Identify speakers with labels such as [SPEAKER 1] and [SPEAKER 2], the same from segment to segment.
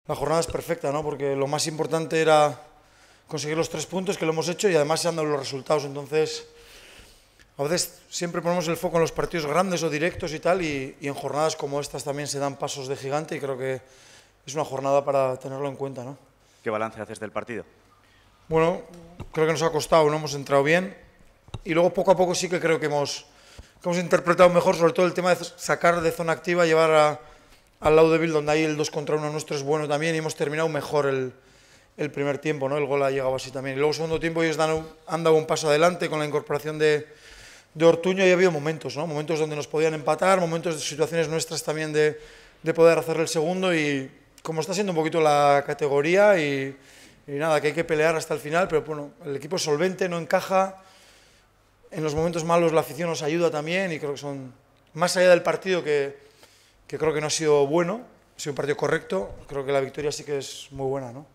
[SPEAKER 1] la jornada es perfecta, ¿no? Porque lo más importante era conseguir los 3 puntos, que lo hemos hecho, y además se han dado los resultados. Entonces, a veces siempre ponemos el foco en los partidos grandes o directos y tal, y en jornadas como estas también se dan pasos de gigante, y creo que es una jornada para tenerlo en cuenta, ¿no?
[SPEAKER 2] ¿Qué balance haces del partido?
[SPEAKER 1] Bueno, creo que nos ha costado, no hemos entrado bien, y luego poco a poco sí que creo que hemos interpretado mejor, sobre todo el tema de sacar de zona activa, llevar al lado débil, donde hay el 2 contra 1 nuestro es bueno también, y hemos terminado mejor el primer tiempo, ¿no? El gol ha llegado así también. Y luego, segundo tiempo, ellos han dado un paso adelante con la incorporación de Ortuño, y ha habido momentos, ¿no? Momentos donde nos podían empatar, momentos de situaciones nuestras también de poder hacer el segundo, y como está siendo un poquito la categoría, y nada, que hay que pelear hasta el final, pero bueno, el equipo es solvente, no encaja. En los momentos malos la afición nos ayuda también, y creo que son, más allá del partido, que creo que no ha sido bueno, ha sido un partido correcto, creo que la victoria sí que es muy buena, ¿no?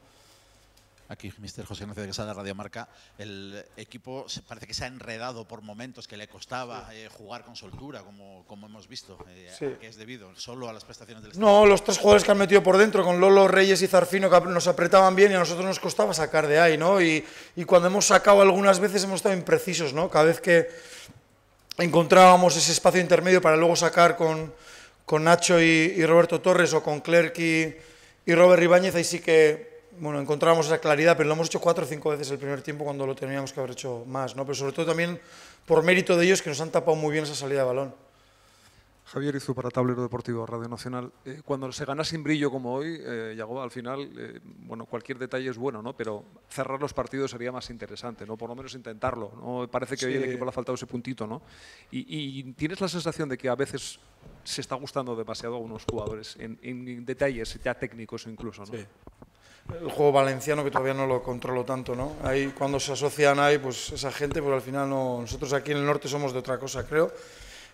[SPEAKER 3] Aquí, Mr. José Ignacio de Quesada, Radio Marca. El equipo parece que se ha enredado por momentos, que le costaba jugar con soltura, como hemos visto.
[SPEAKER 1] Sí.
[SPEAKER 3] ¿A qué es debido? ¿Solo a las prestaciones del
[SPEAKER 1] No, los 3 jugadores que han metido por dentro, con Lolo, Reyes y Zarfino, que nos apretaban bien, y a nosotros nos costaba sacar de ahí, ¿no? Y cuando hemos sacado algunas veces hemos estado imprecisos, ¿no? Cada vez que encontrábamos ese espacio intermedio para luego sacar con Nacho y Roberto Torres, o con Clerc y Robert Ibáñez, ahí sí que, bueno, encontrábamos esa claridad, pero lo hemos hecho 4 o 5 veces el primer tiempo, cuando lo teníamos que haber hecho más, ¿no? Pero sobre todo también por mérito de ellos, que nos han tapado muy bien esa salida de balón.
[SPEAKER 4] Javier Izu para Tablero Deportivo, Radio Nacional. Cuando se gana sin brillo como hoy, Yago, al final, bueno, cualquier detalle es bueno, ¿no? Pero cerrar los partidos sería más interesante, ¿no? Por lo menos intentarlo, ¿no? Parece que hoy el equipo le ha faltado ese puntito, ¿no? Y tienes la sensación de que a veces se está gustando demasiado a unos jugadores en detalles ya técnicos incluso, ¿no?
[SPEAKER 1] Sí. El juego valenciano, que todavía no lo controlo tanto, ¿no? Ahí, cuando se asocian ahí, pues esa gente, pues al final no. Nosotros aquí en el norte somos de otra cosa, creo,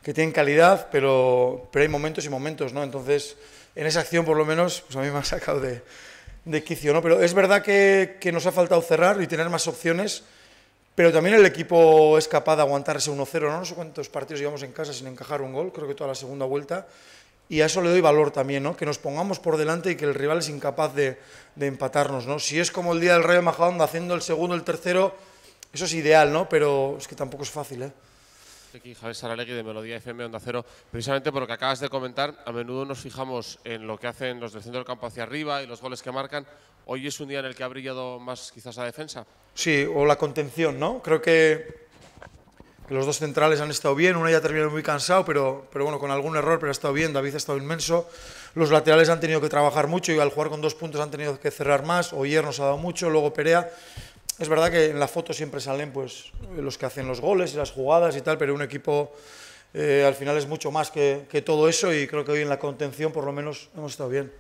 [SPEAKER 1] que tienen calidad, pero hay momentos y momentos, ¿no? Entonces, en esa acción, por lo menos, pues a mí me ha sacado de quicio, ¿no? Pero es verdad que nos ha faltado cerrar y tener más opciones, pero también el equipo es capaz de aguantar ese 1-0, ¿no? No sé cuántos partidos llevamos en casa sin encajar un gol, creo que toda la segunda vuelta. Y a eso le doy valor también, ¿no? Que nos pongamos por delante y que el rival es incapaz de empatarnos, ¿no? Si es como el día del Rayo Majadahonda, haciendo el segundo, el tercero, eso es ideal, ¿no? Pero es que tampoco es fácil, ¿eh?
[SPEAKER 5] Aquí Javier Saralegui de Melodía FM Onda Cero. Precisamente por lo que acabas de comentar, a menudo nos fijamos en lo que hacen los del centro del campo hacia arriba y los goles que marcan. ¿Hoy es un día en el que ha brillado más quizás la defensa?
[SPEAKER 1] Sí, o la contención, ¿no? Creo que los 2 centrales han estado bien, uno ya ha terminado muy cansado, pero bueno, con algún error, pero ha estado bien. David ha estado inmenso. Los laterales han tenido que trabajar mucho, y al jugar con 2 puntos han tenido que cerrar más. Oyer nos ha dado mucho, luego Perea. Es verdad que en la foto siempre salen pues los que hacen los goles y las jugadas y tal, pero un equipo al final es mucho más que todo eso, y creo que hoy en la contención por lo menos hemos estado bien.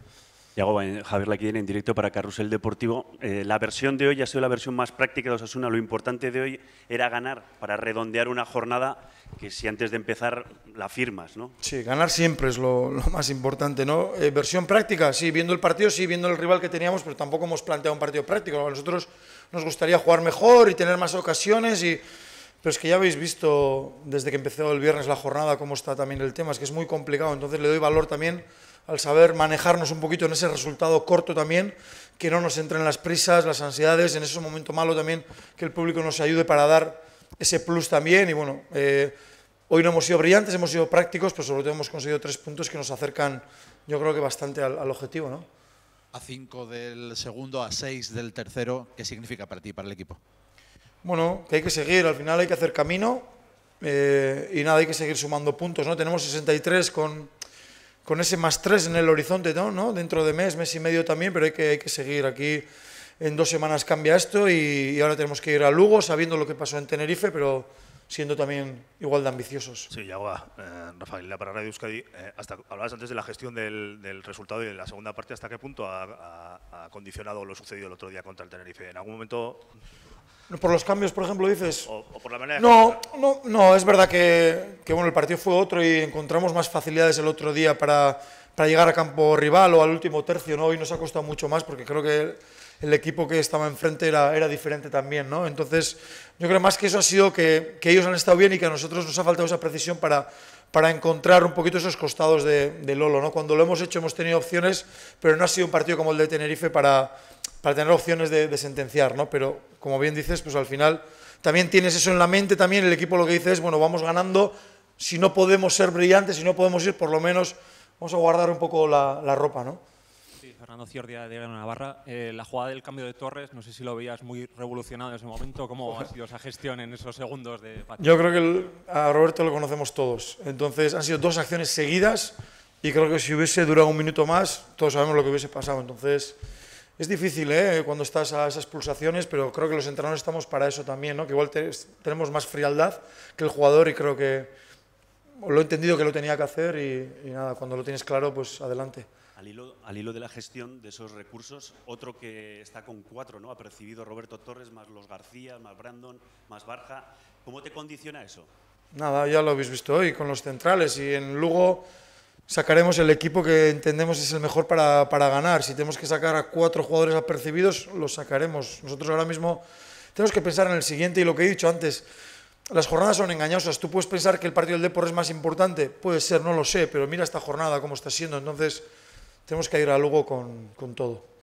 [SPEAKER 2] Yago, Javier Laquien en directo para Carrusel Deportivo. La versión de hoy ha sido la versión más práctica de Osasuna. Lo importante de hoy era ganar para redondear una jornada que, si antes de empezar la firmas, ¿no?
[SPEAKER 1] Sí, ganar siempre es lo más importante, ¿no? Versión práctica, sí, viendo el partido, sí, viendo el rival que teníamos, pero tampoco hemos planteado un partido práctico. A nosotros nos gustaría jugar mejor y tener más ocasiones, pero es que ya habéis visto desde que empezó el viernes la jornada cómo está también el tema, es que es muy complicado. Entonces le doy valor también al saber manejarnos un poquito en ese resultado corto también, que no nos entren las prisas, las ansiedades, en ese momento malo también, que el público nos ayude para dar ese plus también. Y bueno, hoy no hemos sido brillantes, hemos sido prácticos, pero sobre todo hemos conseguido 3 puntos que nos acercan, yo creo que bastante al objetivo, ¿no?
[SPEAKER 3] A 5 del segundo, a 6 del tercero, ¿qué significa para ti, para el equipo?
[SPEAKER 1] Bueno, que hay que seguir, al final hay que hacer camino, y nada, hay que seguir sumando puntos, ¿no? Tenemos 63 con ese +3 en el horizonte, ¿no? Dentro de mes y medio también, pero hay que seguir. Aquí en 2 semanas cambia esto, y ahora tenemos que ir a Lugo sabiendo lo que pasó en Tenerife, pero siendo también igual de ambiciosos.
[SPEAKER 6] Sí, Yago, Rafael, para Radio Euskadi, hablabas antes de la gestión del resultado y de la segunda parte. ¿Hasta qué punto ha condicionado lo sucedido el otro día contra el Tenerife? ¿En algún momento...?
[SPEAKER 1] ¿Por los cambios, por ejemplo, dices?
[SPEAKER 6] ¿O por la manera de
[SPEAKER 1] No, es verdad que bueno, el partido fue otro y encontramos más facilidades el otro día para llegar a campo rival o al último tercio, ¿no? Hoy nos ha costado mucho más porque creo que el equipo que estaba enfrente era diferente también, ¿no? Entonces, yo creo más que eso ha sido que ellos han estado bien y que a nosotros nos ha faltado esa precisión para para encontrar un poquito esos costados de Lolo, ¿no? Cuando lo hemos hecho hemos tenido opciones, pero no ha sido un partido como el de Tenerife para tener opciones de sentenciar, ¿no? Pero como bien dices, pues al final también tienes eso en la mente, también el equipo lo que dice es, bueno, vamos ganando, si no podemos ser brillantes, si no podemos ir, por lo menos vamos a guardar un poco la ropa, ¿no?
[SPEAKER 7] Sí, Fernando Ciordia de Navarra. La jugada del cambio de Torres, no sé si lo veías muy revolucionado en ese momento. ¿Cómo ha sido esa gestión en esos segundos de partido?
[SPEAKER 1] Yo creo que a Roberto lo conocemos todos. Entonces han sido 2 acciones seguidas y creo que si hubiese durado un minuto más, todos sabemos lo que hubiese pasado. Entonces es difícil cuando estás a esas pulsaciones, pero creo que los entrenadores estamos para eso también, ¿no? Que igual tenemos más frialdad que el jugador y creo que lo he entendido que lo tenía que hacer y nada, cuando lo tienes claro, pues adelante.
[SPEAKER 2] Al hilo de la gestión de esos recursos, otro que está con 4, ¿no? Ha percibido Roberto Torres, más los García, más Brandon, más Barja. ¿Cómo te condiciona eso?
[SPEAKER 1] Nada, ya lo habéis visto hoy con los centrales y en Lugo sacaremos el equipo que entendemos es el mejor para ganar. Si tenemos que sacar a 4 jugadores apercibidos, los sacaremos. Nosotros ahora mismo tenemos que pensar en el siguiente y lo que he dicho antes. Las jornadas son engañosas. Tú puedes pensar que el partido del Depor es más importante. Puede ser, no lo sé, pero mira esta jornada cómo está siendo. Entonces tenemos que ir a Lugo con todo.